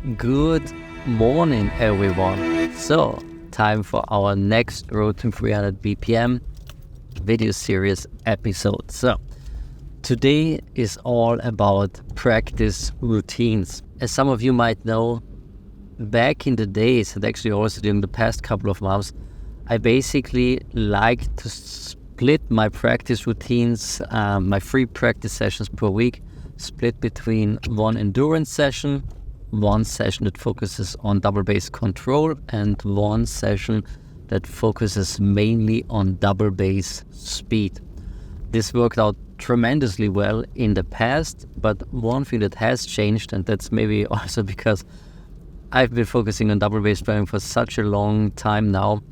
Good morning, everyone. So, time for our next Road to 300 BPM video series episode. So, today is all about practice routines. As some of you might know, back in the days, and actually also during the past couple of months, I basically like to split my practice routines, my 3 practice sessions per week, split between one endurance session, one session that focuses on double bass control, and one session that focuses mainly on double bass speed. This worked out tremendously well in the past, but one thing that has changed, and that's maybe also because I've been focusing on double bass drumming for such a long time now,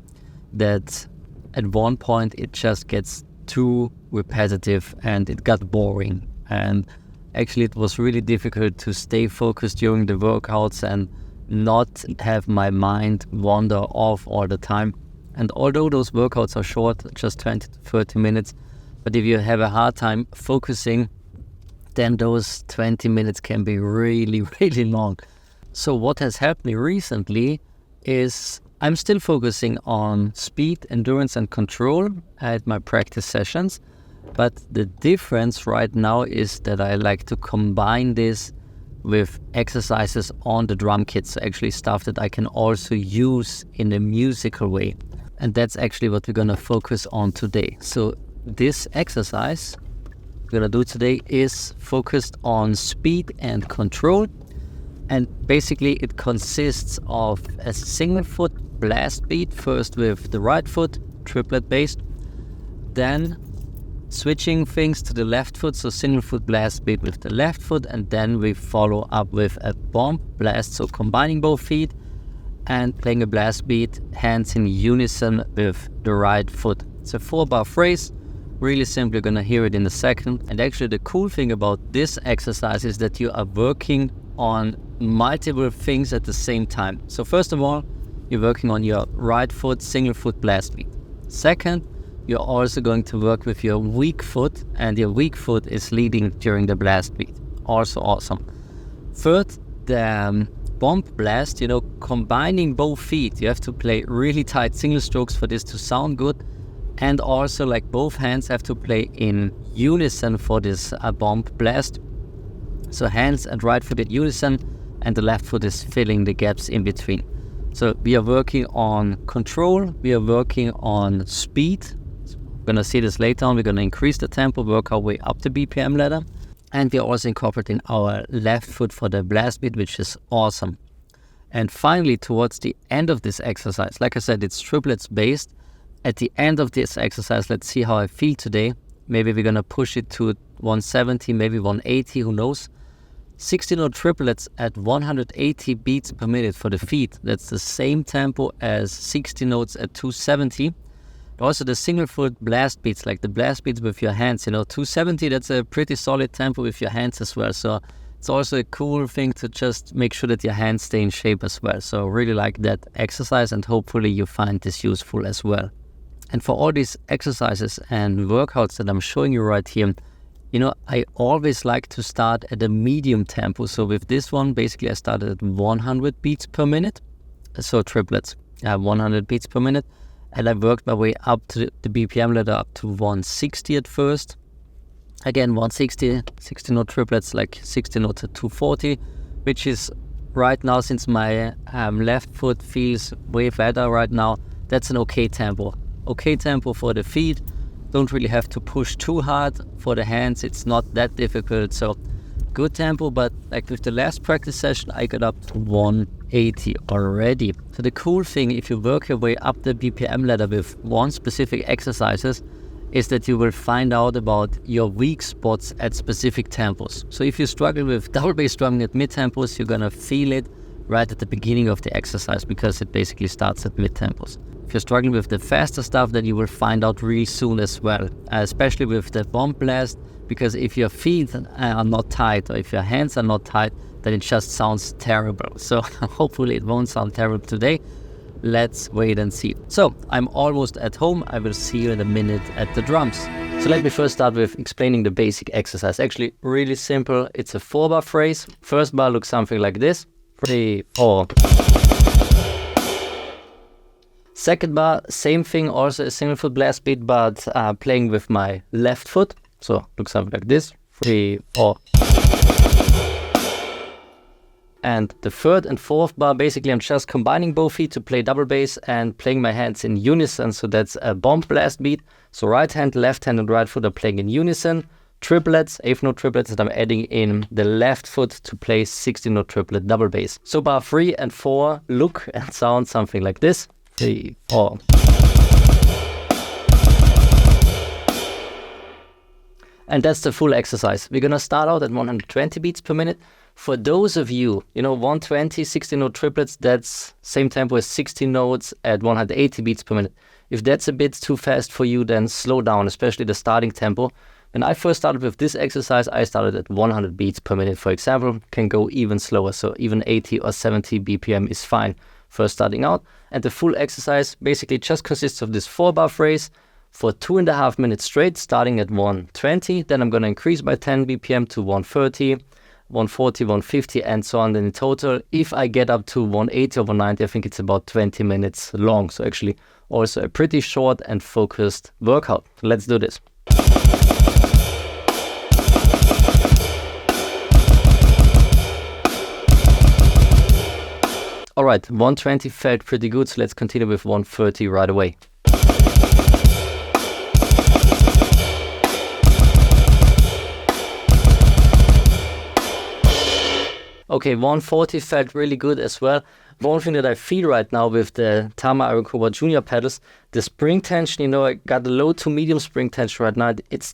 that at one point it just gets too repetitive and it got boring. And actually it was really difficult to stay focused during the workouts and not have my mind wander off all the time. And although those workouts are short, just 20 to 30 minutes, but if you have a hard time focusing, then those 20 minutes can be really, really long. So what has helped me recently is I'm still focusing on speed, endurance, and control at my practice sessions. But the difference right now is that I like to combine this with exercises on the drum kit. So actually stuff that I can also use in a musical way. And that's actually what we're going to focus on today. So this exercise we're going to do today is focused on speed and control. And basically it consists of a single foot blast beat, first with the right foot, triplet bass, then switching things to the left foot, so single foot blast beat with the left foot, and then we follow up with a bomb blast, so combining both feet and playing a blast beat, hands in unison with the right foot. It's a 4-bar phrase, really simple, you're gonna hear it in a second. And actually the cool thing about this exercise is that you are working on multiple things at the same time. So first of all, you're working on your right foot, single foot blast beat. Second, you're also going to work with your weak foot, and your weak foot is leading during the blast beat. Also awesome. Third, the bomb blast, combining both feet. You have to play really tight single strokes for this to sound good. And also like both hands have to play in unison for this bomb blast. So hands and right foot in unison, and the left foot is filling the gaps in between. So we are working on control, we are working on speed. We're going to see this later on. We're going to increase the tempo, work our way up the BPM ladder. And we're also incorporating our left foot for the blast beat, which is awesome. And finally, towards the end of this exercise, like I said, it's triplets based. At the end of this exercise, let's see how I feel today. Maybe we're going to push it to 170, maybe 180, who knows. 60-note triplets at 180 beats per minute for the feet. That's the same tempo as 60 notes at 270. Also the single foot blast beats, like the blast beats with your hands, 270, that's a pretty solid tempo with your hands as well. So it's also a cool thing to just make sure that your hands stay in shape as well. So really like that exercise, and hopefully you find this useful as well. And for all these exercises and workouts that I'm showing you right here, I always like to start at a medium tempo. So with this one, basically I started at 100 beats per minute. So triplets, 100 beats per minute. And I worked my way up to the BPM ladder up to 160 at first. Again, 160, 60-note triplets, like 60 notes at 240, which is right now, since my left foot feels way better right now, that's an okay tempo. Okay tempo for the feet. Don't really have to push too hard. For the hands, it's not that difficult. So good tempo, but like with the last practice session, I got up to 180 already. So the cool thing, if you work your way up the BPM ladder with one specific exercises, is that you will find out about your weak spots at specific tempos. So if you struggle with double bass drumming at mid tempos, you're gonna feel it right at the beginning of the exercise, because it basically starts at mid tempos. If you're struggling with the faster stuff, then you will find out really soon as well, especially with the bomb blast, because if your feet are not tight, or if your hands are not tight, then it just sounds terrible. So hopefully it won't sound terrible today. Let's wait and see. So I'm almost at home. I will see you in a minute at the drums. So let me first start with explaining the basic exercise. Actually, really simple. It's a 4-bar phrase. First bar looks something like this. 3, 4. Second bar, same thing, also a single foot blast beat, but playing with my left foot. So looks something like this, 3, 4. And the third and fourth bar, basically I'm just combining both feet to play double bass and playing my hands in unison. So that's a bomb blast beat. So right hand, left hand and right foot are playing in unison. Triplets, eighth note triplets that I'm adding in the left foot to play 16 note triplet double bass. So bar 3 and 4 look and sound something like this. 3, 4. And that's the full exercise. We're gonna start out at 120 beats per minute. For those of you, 120, 16 note triplets, that's same tempo as 16 notes at 180 beats per minute. If that's a bit too fast for you, then slow down, especially the starting tempo. When I first started with this exercise, I started at 100 beats per minute, for example, can go even slower. So even 80 or 70 BPM is fine first starting out. And the full exercise basically just consists of this 4-bar phrase for 2.5 minutes straight, starting at 120. Then I'm going to increase by 10 BPM to 130, 140, 150, and so on. Then in total, if I get up to 180 or 190, I think it's about 20 minutes long. So actually also a pretty short and focused workout. Let's do this. All right, 120 felt pretty good, so let's continue with 130 right away. Okay, 140 felt really good as well. One thing that I feel right now with the Tama Iron Cobra Junior pedals, the spring tension, I got a low to medium spring tension right now. It's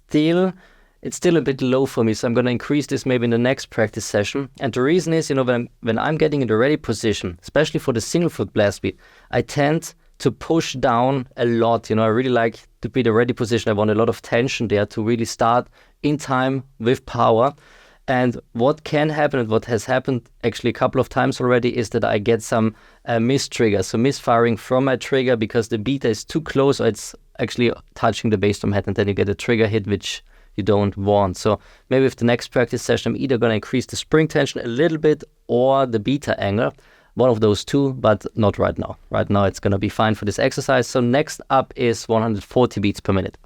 still a bit low for me, so I'm going to increase this maybe in the next practice session. And the reason is, when I'm getting in the ready position, especially for the single foot blast beat, I tend to push down a lot. I really like to be the ready position. I want a lot of tension there to really start in time with power. And what can happen, and what has happened actually a couple of times already, is that I get some mistrigger, so misfiring from my trigger because the beater is too close, or it's actually touching the bass drum head, and then you get a trigger hit, which you don't want. So maybe with the next practice session, I'm either going to increase the spring tension a little bit or the beater angle, one of those two, but not right now. Right now it's going to be fine for this exercise. So next up is 140 beats per minute.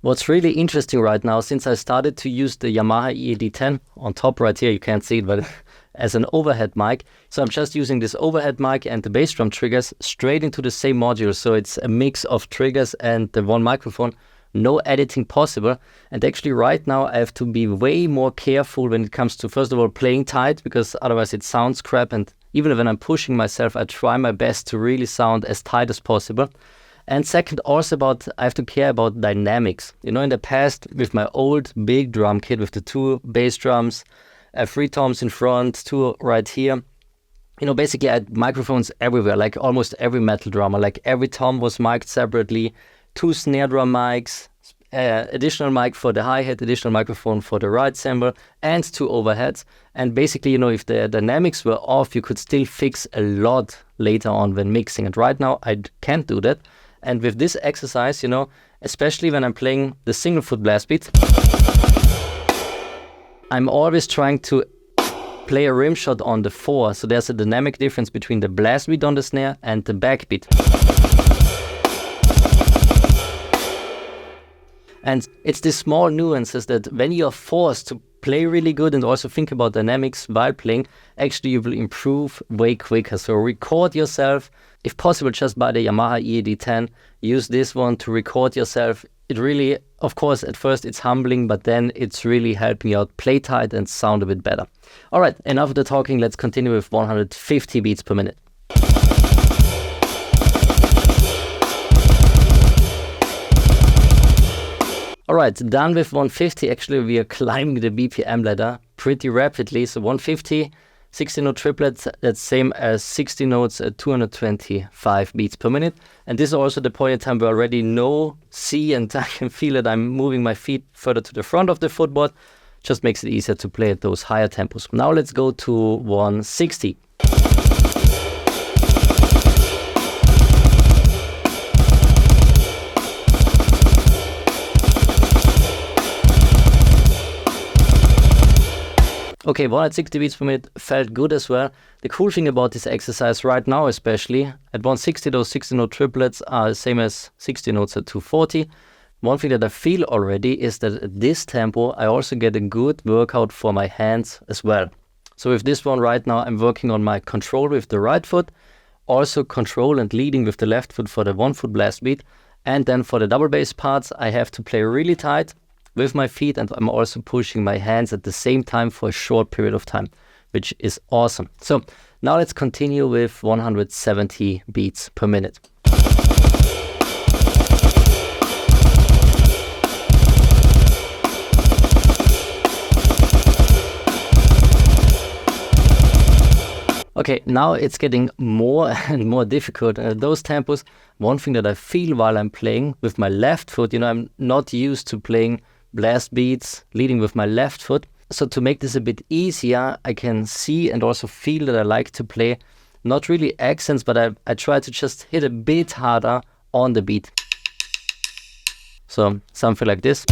What's really interesting right now, since I started to use the Yamaha EAD10 on top right here, you can't see it, but as an overhead mic. So I'm just using this overhead mic and the bass drum triggers straight into the same module. So it's a mix of triggers and the one microphone, no editing possible. And actually right now I have to be way more careful when it comes to, first of all, playing tight, because otherwise it sounds crap. And even when I'm pushing myself, I try my best to really sound as tight as possible. And second, also I have to care about dynamics. In the past, with my old big drum kit with the 2 bass drums, 3 toms in front, 2 right here, basically I had microphones everywhere, like almost every metal drummer. Like every tom was mic'd separately, 2 snare drum mics, additional mic for the hi-hat, additional microphone for the right cymbal, and 2 overheads. And basically, if the dynamics were off, you could still fix a lot later on when mixing. And right now, I can't do that. And with this exercise, especially when I'm playing the single foot blast beat, I'm always trying to play a rim shot on the 4. So there's a dynamic difference between the blast beat on the snare and the backbeat. And it's these small nuances that when you're forced to play really good and also think about dynamics while playing, actually you will improve way quicker. So record yourself, if possible, just by the Yamaha EAD10. Use this one to record yourself. It really, of course, at first it's humbling, but then it's really helping you out play tight and sound a bit better. All right, enough of the talking. Let's continue with 150 beats per minute. All right, done with 150. Actually, we are climbing the BPM ladder pretty rapidly. So 150, 16 note triplets, that's same as 60 notes at 225 beats per minute. And this is also the point in time where I already see, and I can feel that I'm moving my feet further to the front of the footboard. Just makes it easier to play at those higher tempos. Now let's go to 160. Okay, 160 beats per minute felt good as well. The cool thing about this exercise right now, especially at 160, those 60 note triplets are the same as 60 notes at 240. One thing that I feel already is that at this tempo, I also get a good workout for my hands as well. So with this one right now, I'm working on my control with the right foot, also control and leading with the left foot for the 1 foot blast beat. And then for the double bass parts, I have to play really tight with my feet, and I'm also pushing my hands at the same time for a short period of time, which is awesome. So now let's continue with 170 beats per minute. Okay, now it's getting more and more difficult. Those tempos, one thing that I feel while I'm playing with my left foot, I'm not used to playing blast beats leading with my left foot. So to make this a bit easier, I can see and also feel that I like to play not really accents, but I try to just hit a bit harder on the beat. So something like this.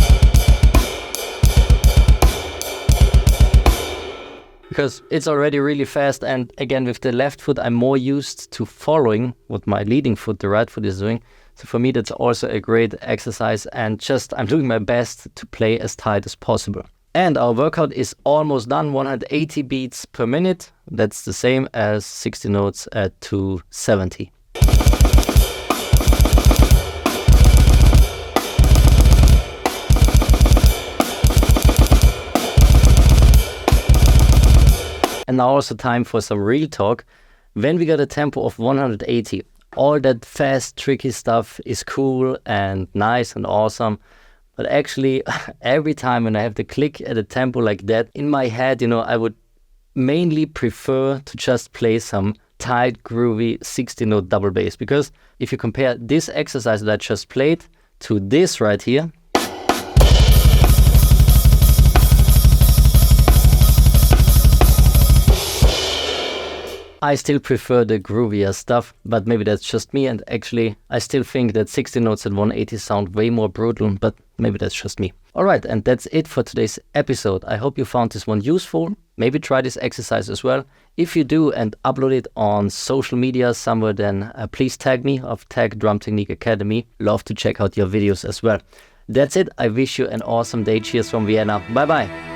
Because it's already really fast, and again with the left foot I'm more used to following what my leading foot, the right foot, is doing. So for me that's also a great exercise, and just I'm doing my best to play as tight as possible. And our workout is almost done, 180 beats per minute. That's the same as 60 notes at 270. And now also time for some real talk. When we got a tempo of 180, all that fast, tricky stuff is cool and nice and awesome. But actually, every time when I have to click at a tempo like that, in my head, I would mainly prefer to just play some tight, groovy 60-note double bass. Because if you compare this exercise that I just played to this right here, I still prefer the groovier stuff, but maybe that's just me, and actually I still think that 60 notes at 180 sound way more brutal, but maybe that's just me. Alright, and that's it for today's episode. I hope you found this one useful. Maybe try this exercise as well. If you do and upload it on social media somewhere, then please tag me, of tag Drum Technique Academy. Love to check out your videos as well. That's it. I wish you an awesome day. Cheers from Vienna. Bye bye.